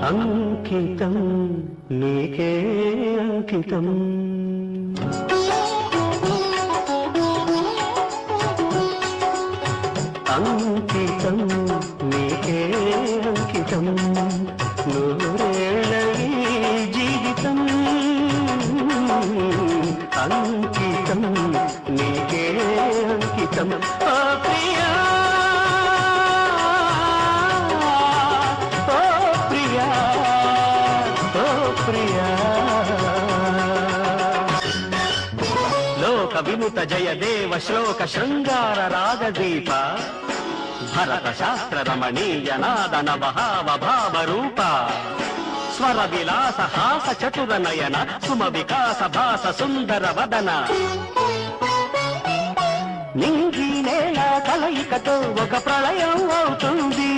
అంకితం నీకే అంకితం అంకితం నీకే అంకితం నూరేళ్ళ ఈ జీవితం అంకితం నీకే అంకితం ఓ ప్రియా ఓ ప్రియా ఓ ప్రియా లోక వినుత జయ దేవ శ్లోక శృంగార రాగదీప భరత శాస్త్ర రమణీయ నాదన భావ భావ రూప స్వర విలాస హాస చతుర నయన సుమ వికాస భాస సుందర వదన నింగి నేల కలయికతో ఒక ప్రళయం అవుతుంది